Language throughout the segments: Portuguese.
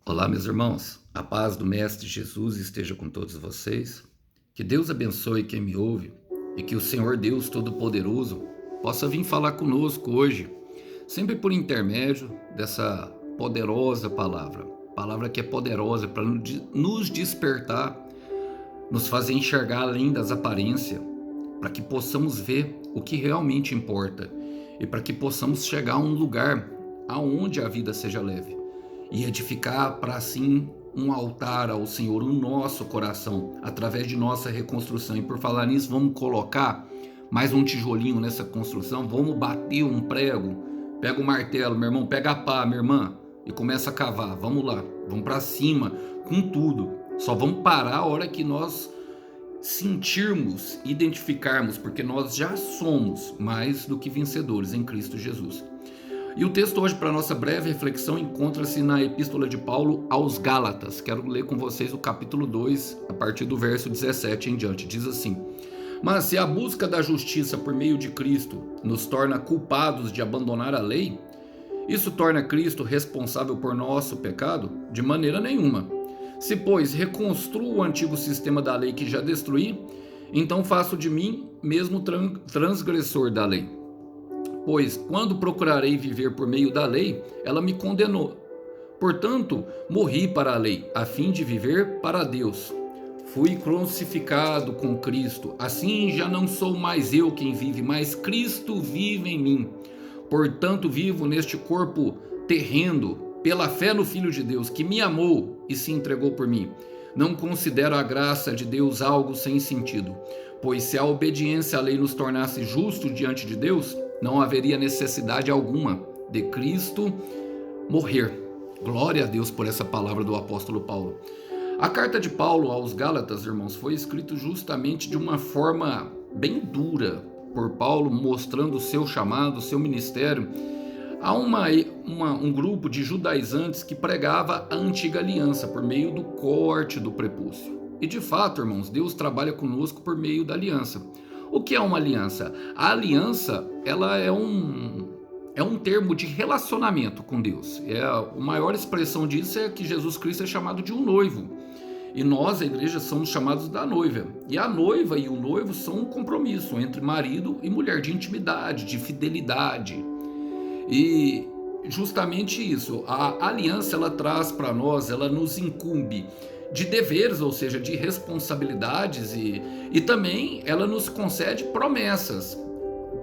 Olá, meus irmãos. A paz do Mestre Jesus esteja com todos vocês. Que Deus abençoe quem me ouve e que o Senhor Deus Todo-Poderoso possa vir falar conosco hoje, sempre por intermédio dessa poderosa palavra. Palavra que é poderosa para nos despertar, nos fazer enxergar além das aparências, para que possamos ver o que realmente importa e para que possamos chegar a um lugar aonde a vida seja leve e edificar para assim um altar ao Senhor, o nosso coração, através de nossa reconstrução. E por falar nisso, vamos colocar mais um tijolinho nessa construção, vamos bater um prego, pega o martelo, meu irmão, pega a pá, minha irmã, e começa a cavar. Vamos lá, vamos para cima com tudo. Só vamos parar a hora que nós sentirmos, identificarmos, porque nós já somos mais do que vencedores em Cristo Jesus. E o texto hoje para nossa breve reflexão encontra-se na Epístola de Paulo aos Gálatas. Quero ler com vocês o capítulo 2, a partir do verso 17 em diante. Diz assim: Mas se a busca da justiça por meio de Cristo nos torna culpados de abandonar a lei, isso torna Cristo responsável por nosso pecado? De maneira nenhuma. Se, pois, reconstruo o antigo sistema da lei que já destruí, então faço de mim mesmo transgressor da lei. Pois, quando procurarei viver por meio da lei, ela me condenou. Portanto, morri para a lei, a fim de viver para Deus. Fui crucificado com Cristo, assim já não sou mais eu quem vive, mas Cristo vive em mim. Portanto, vivo neste corpo terreno, pela fé no Filho de Deus, que me amou e se entregou por mim. Não considero a graça de Deus algo sem sentido, pois se a obediência à lei nos tornasse justos diante de Deus, não haveria necessidade alguma de Cristo morrer. Glória a Deus por essa palavra do apóstolo Paulo. A carta de Paulo aos Gálatas, irmãos, foi escrita justamente de uma forma bem dura por Paulo, mostrando o seu chamado, o seu ministério a um grupo de judaizantes que pregava a antiga aliança por meio do corte do prepúcio. E de fato, irmãos, Deus trabalha conosco por meio da aliança. O que é uma aliança? A aliança, ela é um termo de relacionamento com Deus. A maior expressão disso é que Jesus Cristo é chamado de um noivo. E nós, a igreja, somos chamados da noiva. E a noiva e o noivo são um compromisso entre marido e mulher, de intimidade, de fidelidade. E justamente isso, a aliança ela traz para nós, ela nos incumbe de deveres, ou seja, de responsabilidades e também ela nos concede promessas.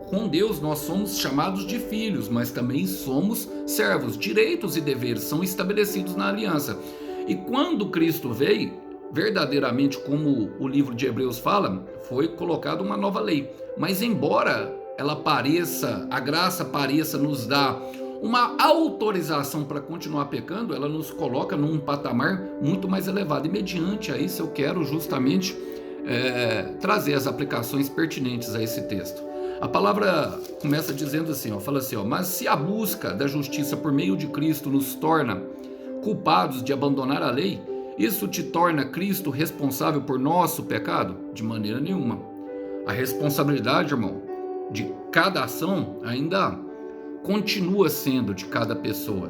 Com Deus nós somos chamados de filhos, mas também somos servos. Direitos e deveres são estabelecidos na aliança. E quando Cristo veio, verdadeiramente, como o livro de Hebreus fala, foi colocada uma nova lei. Mas embora ela pareça, a graça pareça nos dar uma autorização para continuar pecando, ela nos coloca num patamar muito mais elevado. E mediante a isso eu quero justamente trazer as aplicações pertinentes a esse texto. A palavra começa dizendo assim, fala assim, mas se a busca da justiça por meio de Cristo nos torna culpados de abandonar a lei, isso te torna Cristo responsável por nosso pecado? De maneira nenhuma. A responsabilidade, irmão, de cada ação ainda continua sendo de cada pessoa.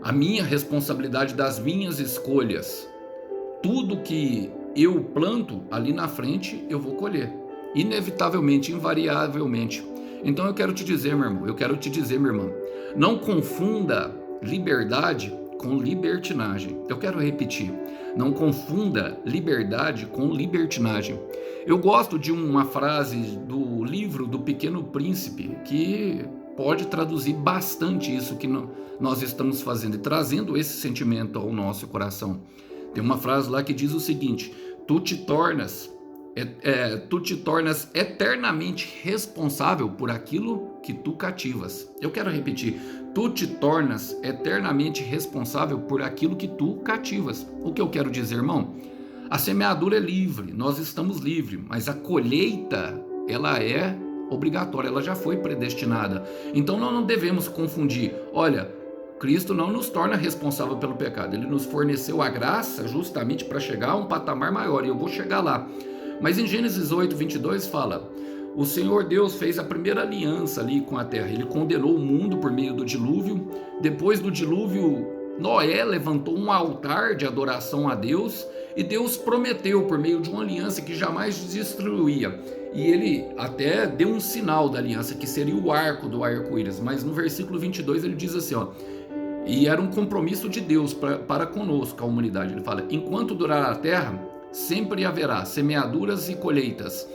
A minha responsabilidade das minhas escolhas. Tudo que eu planto ali na frente, eu vou colher. Inevitavelmente, invariavelmente. Então eu quero te dizer, meu irmão, minha irmã, não confunda liberdade com libertinagem. Eu quero repetir, não confunda liberdade com libertinagem. Eu gosto de uma frase do livro do Pequeno Príncipe que pode traduzir bastante isso que nós estamos fazendo e trazendo esse sentimento ao nosso coração. Tem uma frase lá que diz o seguinte: tu te tornas eternamente responsável por aquilo que tu cativas. Eu quero repetir, tu te tornas eternamente responsável por aquilo que tu cativas. O que eu quero dizer, irmão? A semeadura é livre, nós estamos livres, mas a colheita, ela é obrigatória, ela já foi predestinada. Então nós não devemos confundir. Olha, Cristo não nos torna responsável pelo pecado, ele nos forneceu a graça justamente para chegar a um patamar maior, e eu vou chegar lá. Mas em Gênesis 8, 22 fala: o Senhor Deus fez a primeira aliança ali com a terra. Ele condenou o mundo por meio do dilúvio. Depois do dilúvio, Noé levantou um altar de adoração a Deus e Deus prometeu por meio de uma aliança que jamais destruía. E ele até deu um sinal da aliança, que seria o arco do arco-íris. Mas no versículo 22 ele diz assim, ó, e era um compromisso de Deus para conosco, a humanidade. Ele fala, enquanto durar a terra, sempre haverá semeaduras e colheitas,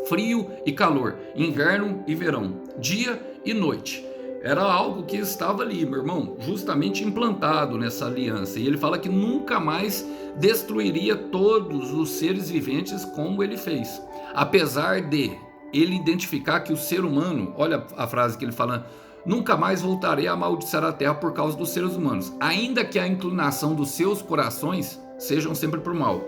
frio e calor, inverno e verão, dia e noite. Era algo que estava ali, meu irmão, justamente implantado nessa aliança. E ele fala que nunca mais destruiria todos os seres viventes como ele fez. Apesar de ele identificar que o ser humano, olha a frase que ele fala, nunca mais voltarei a amaldiçoar a terra por causa dos seres humanos, ainda que a inclinação dos seus corações sejam sempre por mal.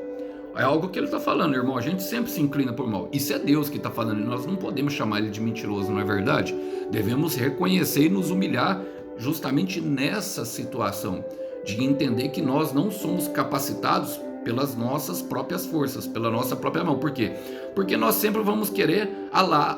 É algo que ele está falando, irmão. A gente sempre se inclina por mal. Isso é Deus que está falando e nós não podemos chamar ele de mentiroso, não é verdade? Devemos reconhecer e nos humilhar justamente nessa situação, de entender que nós não somos capacitados pelas nossas próprias forças, pela nossa própria mão. Por quê? Porque nós sempre vamos querer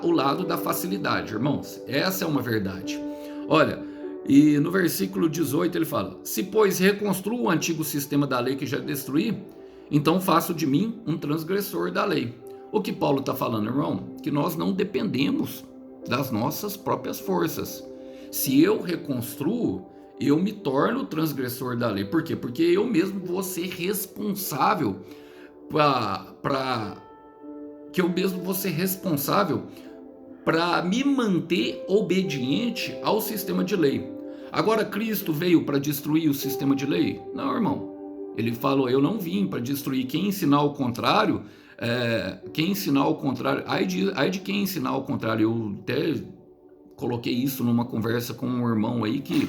o lado da facilidade, irmãos. Essa é uma verdade. Olha, e no versículo 18 ele fala, se pois reconstruo o antigo sistema da lei que já destruí, então faço de mim um transgressor da lei. O que Paulo está falando, irmão? Que nós não dependemos das nossas próprias forças. Se eu reconstruo, eu me torno transgressor da lei. Por quê? Porque eu mesmo vou ser responsável para me manter obediente ao sistema de lei. Agora, Cristo veio para destruir o sistema de lei? Não, irmão. Ele falou, eu não vim para destruir. Quem ensinar o contrário, ai de quem ensinar o contrário. Eu até coloquei isso numa conversa com um irmão aí que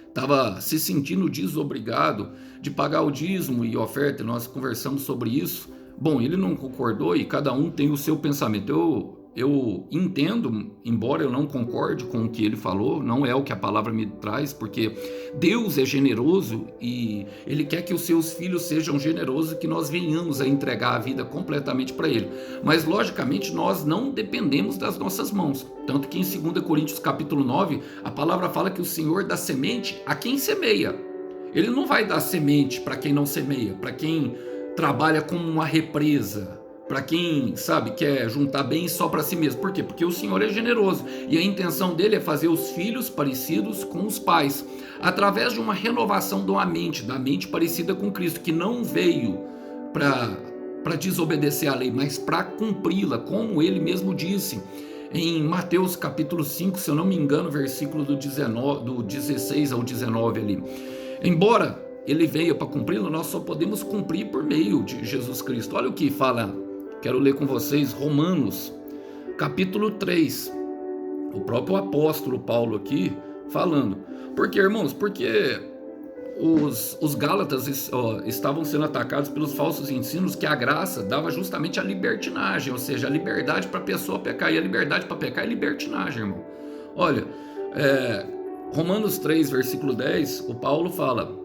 estava se sentindo desobrigado de pagar o dízimo e oferta. Nós conversamos sobre isso. Bom, ele não concordou e cada um tem o seu pensamento. Eu entendo, embora eu não concorde com o que ele falou, não é o que a palavra me traz, porque Deus é generoso e Ele quer que os seus filhos sejam generosos, que nós venhamos a entregar a vida completamente para Ele. Mas, logicamente, nós não dependemos das nossas mãos. Tanto que em 2 Coríntios capítulo 9, a palavra fala que o Senhor dá semente a quem semeia. Ele não vai dar semente para quem não semeia, para quem trabalha como uma represa, para quem, sabe, quer juntar bem só para si mesmo. Por quê? Porque o Senhor é generoso e a intenção dele é fazer os filhos parecidos com os pais, através de uma renovação da mente parecida com Cristo, que não veio para desobedecer à lei, mas para cumpri-la, como ele mesmo disse em Mateus capítulo 5, se eu não me engano, versículo do 16 ao 19 ali. Embora ele veio para cumpri-la, nós só podemos cumprir por meio de Jesus Cristo. Olha o que fala. Quero ler com vocês Romanos, capítulo 3, o próprio apóstolo Paulo aqui falando. Por quê, irmãos? Porque os Gálatas estavam sendo atacados pelos falsos ensinos que a graça dava justamente a libertinagem, ou seja, a liberdade para a pessoa pecar. E a liberdade para pecar é libertinagem, irmão. Olha, Romanos 3, versículo 10, o Paulo fala...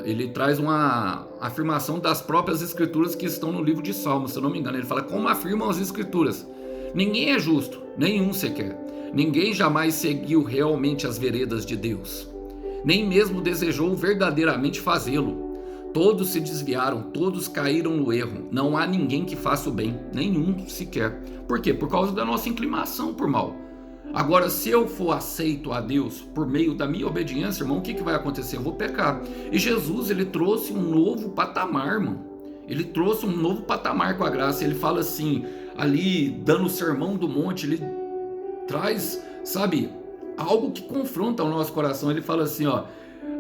ele traz uma afirmação das próprias escrituras que estão no livro de Salmos, se eu não me engano. Ele fala, como afirmam as escrituras, ninguém é justo, nenhum sequer. Ninguém jamais seguiu realmente as veredas de Deus, nem mesmo desejou verdadeiramente fazê-lo. Todos se desviaram, todos caíram no erro. Não há ninguém que faça o bem, nenhum sequer. Por quê? Por causa da nossa inclinação por mal. Agora, se eu for aceito a Deus por meio da minha obediência, irmão, o que vai acontecer? Eu vou pecar. E Jesus, ele trouxe um novo patamar, irmão. Ele trouxe um novo patamar com a graça. Ele fala assim, ali, dando o sermão do monte, ele traz, sabe, algo que confronta o nosso coração. Ele fala assim, ó,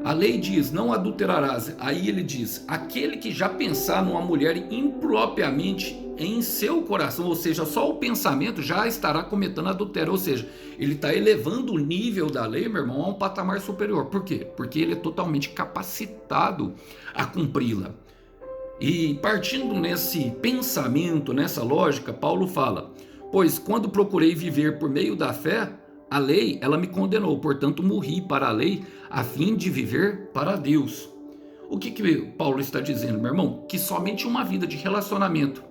a lei diz, não adulterarás. Aí ele diz, aquele que já pensar numa mulher impropriamente em seu coração, ou seja, só o pensamento já estará cometendo adultério. Ou seja, ele está elevando o nível da lei, meu irmão, a um patamar superior. Por quê? Porque ele é totalmente capacitado a cumpri-la. E partindo nesse pensamento, nessa lógica, Paulo fala, pois quando procurei viver por meio da fé, a lei, ela me condenou, portanto morri para a lei, a fim de viver para Deus. O que Paulo está dizendo, meu irmão? Que somente uma vida de relacionamento,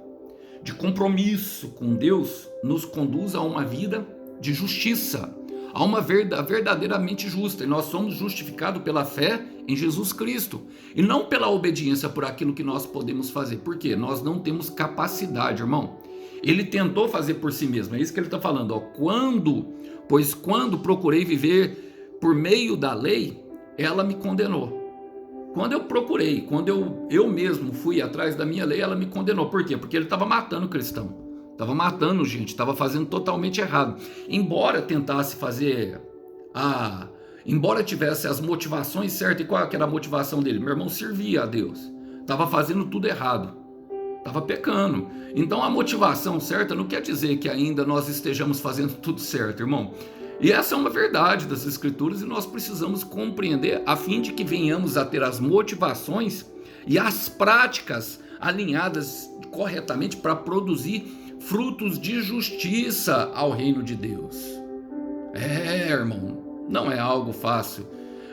de compromisso com Deus, nos conduz a uma vida de justiça, há uma verdadeiramente justa, e nós somos justificados pela fé em Jesus Cristo, e não pela obediência por aquilo que nós podemos fazer. Por quê? Nós não temos capacidade, irmão. Ele tentou fazer por si mesmo, é isso que ele está falando, ó. Pois quando procurei viver por meio da lei, ela me condenou. Quando eu procurei, quando eu mesmo fui atrás da minha lei, ela me condenou. Por quê? Porque ele estava matando cristão, estava matando gente, estava fazendo totalmente errado. Embora tentasse fazer embora tivesse as motivações certas, e qual que era a motivação dele? Meu irmão servia a Deus, estava fazendo tudo errado, estava pecando. Então a motivação certa não quer dizer que ainda nós estejamos fazendo tudo certo, irmão. E essa é uma verdade das Escrituras, e nós precisamos compreender a fim de que venhamos a ter as motivações e as práticas alinhadas corretamente para produzir frutos de justiça ao reino de Deus. Irmão, não é algo fácil.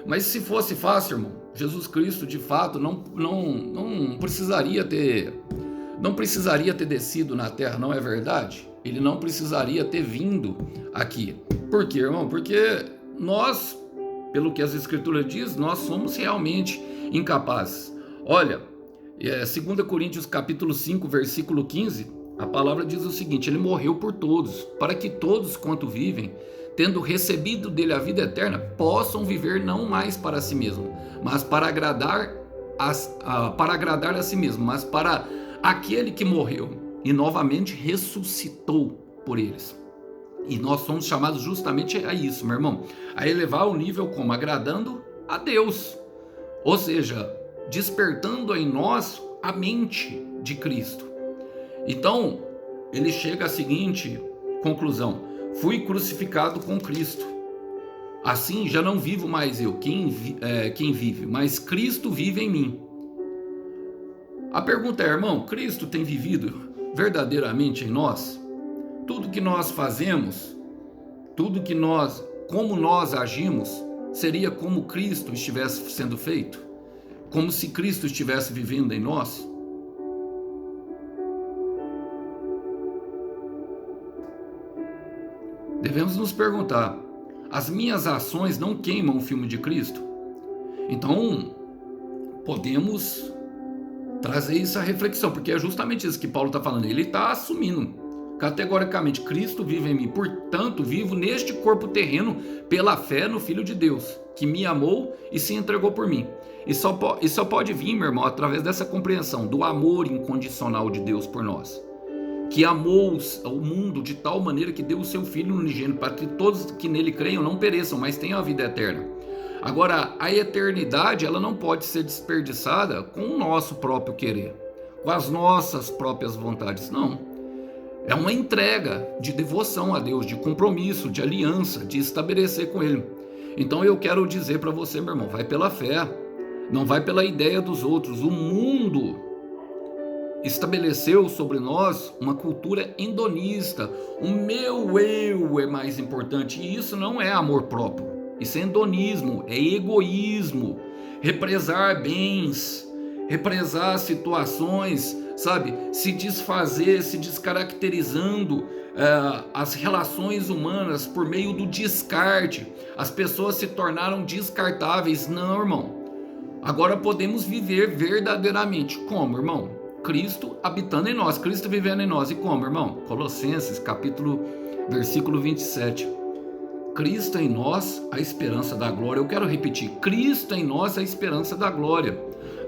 Mas se fosse fácil, irmão, Jesus Cristo de fato não precisaria ter descido na terra, não é verdade? Ele não precisaria ter vindo aqui. Por quê, irmão? Porque nós, pelo que as Escrituras dizem, nós somos realmente incapazes. Olha, 2 Coríntios capítulo 5, versículo 15, a palavra diz o seguinte: ele morreu por todos, para que todos quanto vivem, tendo recebido dele a vida eterna, possam viver não mais para si mesmo, mas para agradar a si mesmo, mas para aquele que morreu e novamente ressuscitou por eles. E nós somos chamados justamente a isso, meu irmão, a elevar o nível como? Agradando a Deus, ou seja, despertando em nós a mente de Cristo. Então, ele chega à seguinte conclusão: fui crucificado com Cristo. Assim, já não vivo mais eu, quem vive, mas Cristo vive em mim. A pergunta é, irmão, Cristo tem vivido verdadeiramente em nós? Tudo que nós fazemos, como nós agimos, seria como Cristo estivesse sendo feito? Como se Cristo estivesse vivendo em nós? Devemos nos perguntar: as minhas ações não queimam o filme de Cristo? Então, podemos trazer isso à reflexão, porque é justamente isso que Paulo está falando. Ele está assumindo categoricamente: Cristo vive em mim, portanto vivo neste corpo terreno pela fé no Filho de Deus, que me amou e se entregou por mim. E só pode vir, meu irmão, através dessa compreensão do amor incondicional de Deus por nós, que amou o mundo de tal maneira que deu o seu Filho unigênito, para que todos que nele creiam não pereçam, mas tenham a vida eterna. Agora, a eternidade, ela não pode ser desperdiçada com o nosso próprio querer, com as nossas próprias vontades, não. É uma entrega de devoção a Deus, de compromisso, de aliança, de estabelecer com Ele. Então eu quero dizer para você, meu irmão, vai pela fé, não vai pela ideia dos outros. O mundo estabeleceu sobre nós uma cultura hedonista. O meu eu é mais importante, e isso não é amor próprio. Isso é hedonismo, é egoísmo, represar bens, represar situações, sabe? Se desfazer, se descaracterizando as relações humanas por meio do descarte. As pessoas se tornaram descartáveis. Não, irmão. Agora podemos viver verdadeiramente. Como, irmão? Cristo habitando em nós, Cristo vivendo em nós. E como, irmão? Colossenses, versículo 27. Cristo em nós, a esperança da glória. Eu quero repetir: Cristo em nós, a esperança da glória.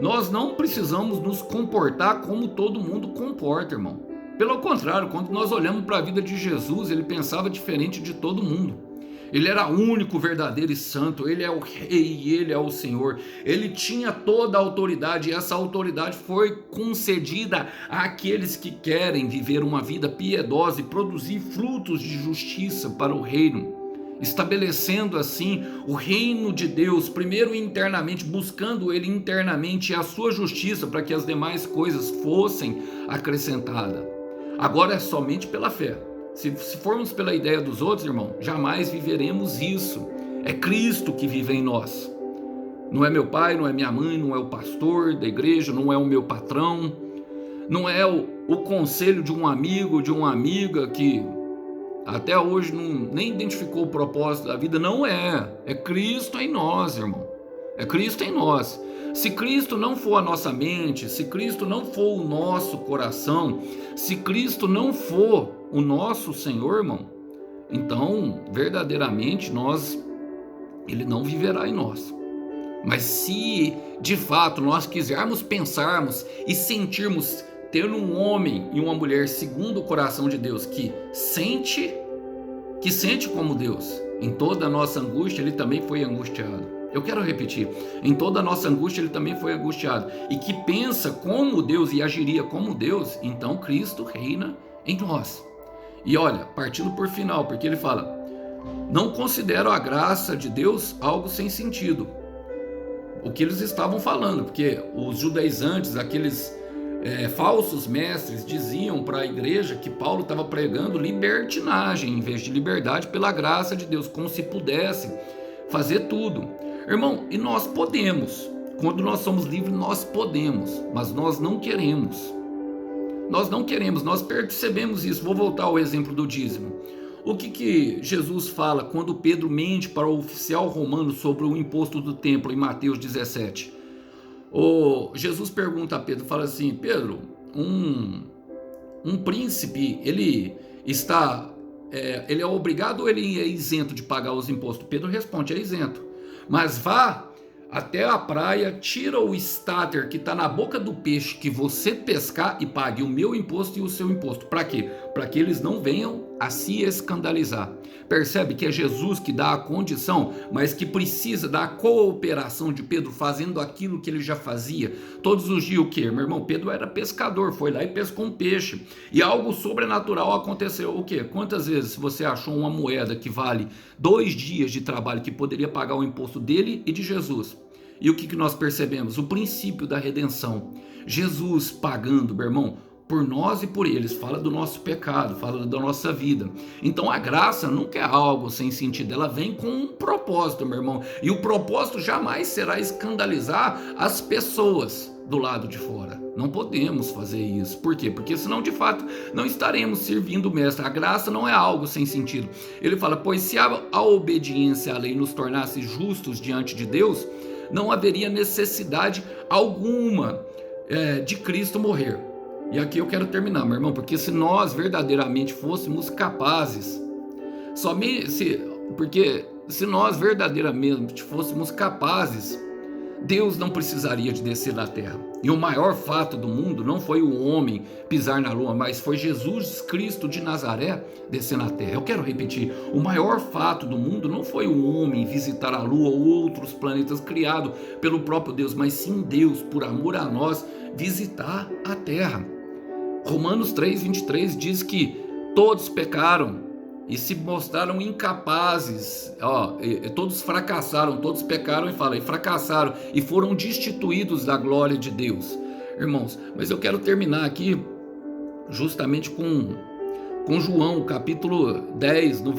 Nós não precisamos nos comportar como todo mundo comporta, irmão. Pelo contrário, quando nós olhamos para a vida de Jesus, ele pensava diferente de todo mundo. Ele era único, verdadeiro e santo. Ele é o rei, ele é o Senhor. Ele tinha toda a autoridade, e essa autoridade foi concedida àqueles que querem viver uma vida piedosa e produzir frutos de justiça para o reino, estabelecendo assim o reino de Deus, primeiro internamente, buscando ele internamente a sua justiça, para que as demais coisas fossem acrescentadas. Agora é somente pela fé. Se formos pela ideia dos outros, irmão, jamais viveremos isso. É Cristo que vive em nós. Não é meu pai, não é minha mãe, não é o pastor da igreja, não é o meu patrão, não é o conselho de um amigo, de uma amiga que até hoje nem identificou o propósito da vida. Não é Cristo em nós, irmão. É Cristo em nós. Se Cristo não for a nossa mente, se Cristo não for o nosso coração, se Cristo não for o nosso Senhor, irmão, então verdadeiramente Ele não viverá em nós. Mas se de fato nós quisermos pensarmos e sentirmos, ter um homem e uma mulher segundo o coração de Deus, que sente como Deus, em toda a nossa angústia Ele também foi angustiado. Eu quero repetir, em toda a nossa angústia Ele também foi angustiado, e que pensa como Deus e agiria como Deus, então Cristo reina em nós. E olha, partindo por final, porque ele fala: não considero a graça de Deus algo sem sentido. O que eles estavam falando, porque os judaizantes, aqueles falsos mestres, diziam para a igreja que Paulo estava pregando libertinagem em vez de liberdade pela graça de Deus, como se pudesse fazer tudo. Irmão, e nós podemos, quando nós somos livres nós podemos, mas nós não queremos. Nós percebemos isso. Vou voltar ao exemplo do dízimo. O que Jesus fala quando Pedro mente para o oficial romano sobre o imposto do templo em Mateus 17? Jesus pergunta a Pedro, fala assim: Pedro, um príncipe, ele é obrigado ou ele é isento de pagar os impostos? Pedro responde: é isento. Mas vá até a praia, tira o estáter que está na boca do peixe que você pescar e pague o meu imposto e o seu imposto. Para quê? Para que eles não venham a se escandalizar. Percebe que é Jesus que dá a condição, mas que precisa da cooperação de Pedro, fazendo aquilo que ele já fazia todos os dias. O quê? Meu irmão, Pedro era pescador, foi lá e pescou um peixe, e algo sobrenatural aconteceu. O quê? Quantas vezes você achou uma moeda que vale 2 dias de trabalho, que poderia pagar o imposto dele e de Jesus? E o que nós percebemos? O princípio da redenção. Jesus pagando, meu irmão, por nós e por eles. Fala do nosso pecado, fala da nossa vida. Então a graça nunca é algo sem sentido. Ela vem com um propósito, meu irmão. E o propósito jamais será escandalizar as pessoas do lado de fora. Não podemos fazer isso. Por quê? Porque senão de fato não estaremos servindo o mestre. A graça não é algo sem sentido. Ele fala: pois se a obediência à lei nos tornasse justos diante de Deus, não haveria necessidade alguma de Cristo morrer. E aqui eu quero terminar, meu irmão, porque se nós verdadeiramente fôssemos capazes, porque se nós verdadeiramente fôssemos capazes, Deus não precisaria de descer na terra. E o maior fato do mundo não foi o homem pisar na lua, mas foi Jesus Cristo de Nazaré descer na terra. Eu quero repetir, o maior fato do mundo não foi o homem visitar a lua ou outros planetas criados pelo próprio Deus, mas sim Deus, por amor a nós, visitar a terra. Romanos 3:23 diz que todos pecaram e se mostraram incapazes, todos fracassaram, todos pecaram e fracassaram e foram destituídos da glória de Deus. Irmãos, mas eu quero terminar aqui justamente com João, capítulo 10, no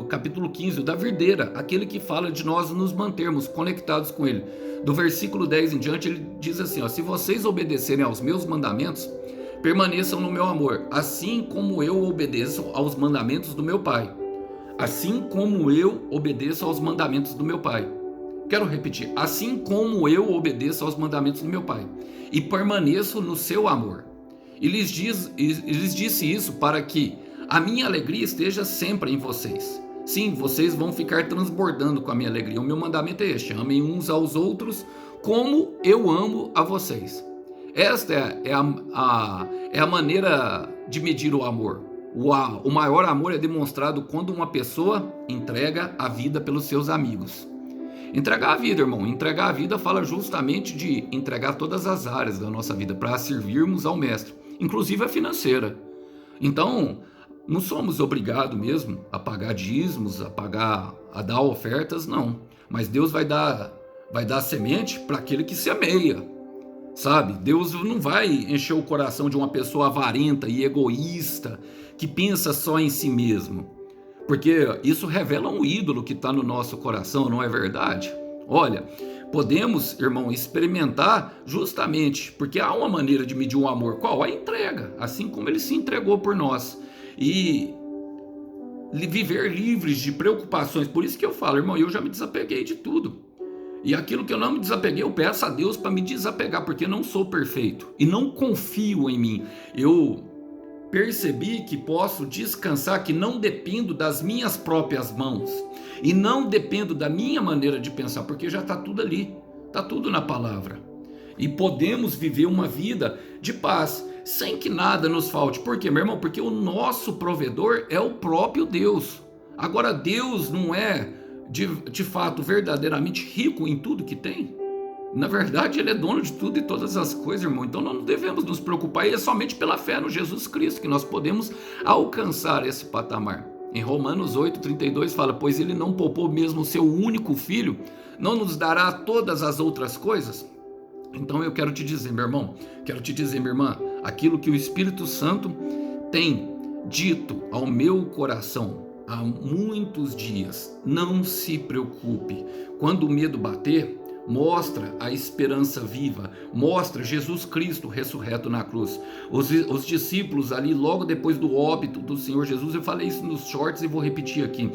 capítulo 15, da videira, aquele que fala de nós nos mantermos conectados com ele. Do versículo 10 em diante, ele diz assim: se vocês obedecerem aos meus mandamentos, permaneçam no meu amor, assim como eu obedeço aos mandamentos do meu Pai. Assim como eu obedeço aos mandamentos do meu Pai. Quero repetir: assim como eu obedeço aos mandamentos do meu Pai, e permaneço no seu amor. E lhes disse isso para que a minha alegria esteja sempre em vocês. Sim, vocês vão ficar transbordando com a minha alegria. O meu mandamento é este: amem uns aos outros como eu amo a vocês. Esta é a maneira de medir o amor. O maior amor é demonstrado quando uma pessoa entrega a vida pelos seus amigos. Entregar a vida, irmão, entregar a vida fala justamente de entregar todas as áreas da nossa vida para servirmos ao mestre, inclusive a financeira. Então, não somos obrigados mesmo a pagar dízimos, a dar ofertas, não. Mas Deus vai dar semente para aquele que semeia. Sabe, Deus não vai encher o coração de uma pessoa avarenta e egoísta, que pensa só em si mesmo, porque isso revela um ídolo que está no nosso coração, não é verdade? Olha, podemos, irmão, experimentar justamente, porque há uma maneira de medir o amor. Qual? A entrega, assim como ele se entregou por nós. E viver livres de preocupações. Por isso que eu falo, irmão, eu já me desapeguei de tudo. E aquilo que eu não me desapeguei, eu peço a Deus para me desapegar, porque eu não sou perfeito e não confio em mim. Eu percebi que posso descansar, que não dependo das minhas próprias mãos e não dependo da minha maneira de pensar, porque já está tudo ali, está tudo na palavra. E podemos viver uma vida de paz, sem que nada nos falte. Por quê, meu irmão? Porque o nosso provedor é o próprio Deus. Agora, Deus não é de fato verdadeiramente rico em tudo que tem? Na verdade, ele é dono de tudo e todas as coisas, irmão. Então nós não devemos nos preocupar, e é somente pela fé no Jesus Cristo que nós podemos alcançar esse patamar. Em Romanos 8,32 fala: pois ele não poupou mesmo o seu único filho, não nos dará todas as outras coisas? Então eu quero te dizer, meu irmão, quero te dizer, minha irmã, aquilo que o Espírito Santo tem dito ao meu coração há muitos dias: não se preocupe. Quando o medo bater, mostra a esperança viva, mostra Jesus Cristo ressurreto na cruz. Os discípulos ali, logo depois do óbito do Senhor Jesus, eu falei isso nos shorts e vou repetir aqui.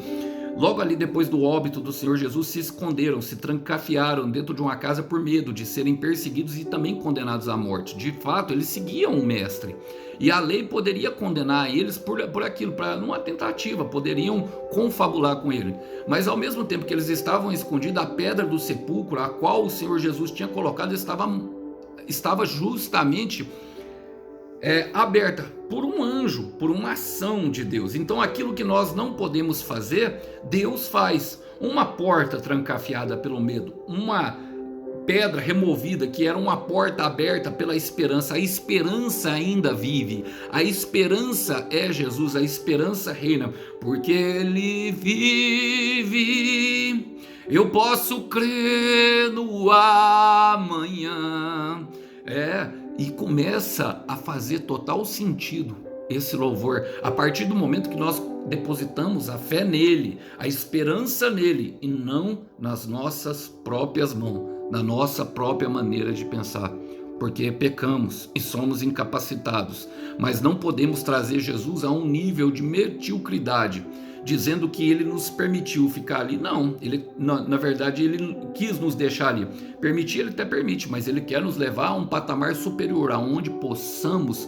Logo ali depois do óbito do Senhor Jesus, se esconderam, se trancafiaram dentro de uma casa por medo de serem perseguidos e também condenados à morte. De fato, eles seguiam o mestre. E a lei poderia condenar eles por aquilo, para uma tentativa, poderiam confabular com ele. Mas ao mesmo tempo que eles estavam escondidos, a pedra do sepulcro, a qual o Senhor Jesus tinha colocado, estava justamente aberta por um anjo, por uma ação de Deus. Então aquilo que nós não podemos fazer, Deus faz. Uma porta trancafiada pelo medo, uma pedra removida, que era uma porta aberta pela esperança. A esperança ainda vive, a esperança é Jesus, a esperança reina, porque Ele vive, eu posso crer no amanhã. E começa a fazer total sentido esse louvor, a partir do momento que nós depositamos a fé nele, a esperança nele, e não nas nossas próprias mãos, na nossa própria maneira de pensar, porque pecamos e somos incapacitados, mas não podemos trazer Jesus a um nível de mediocridade, dizendo que ele nos permitiu ficar ali. Não, ele, na verdade, ele quis nos deixar ali. Permitir, ele até permite, mas ele quer nos levar a um patamar superior, aonde possamos,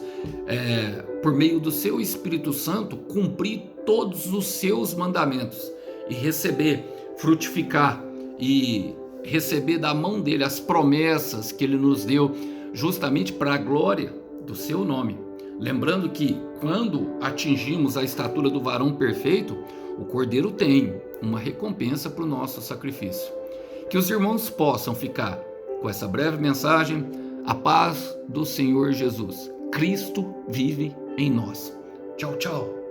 por meio do seu Espírito Santo, cumprir todos os seus mandamentos e receber, frutificar e receber da mão dele as promessas que ele nos deu, justamente para a glória do seu nome. Lembrando que quando atingimos a estatura do varão perfeito, o Cordeiro tem uma recompensa para o nosso sacrifício. Que os irmãos possam ficar com essa breve mensagem. A paz do Senhor Jesus. Cristo vive em nós. Tchau, tchau.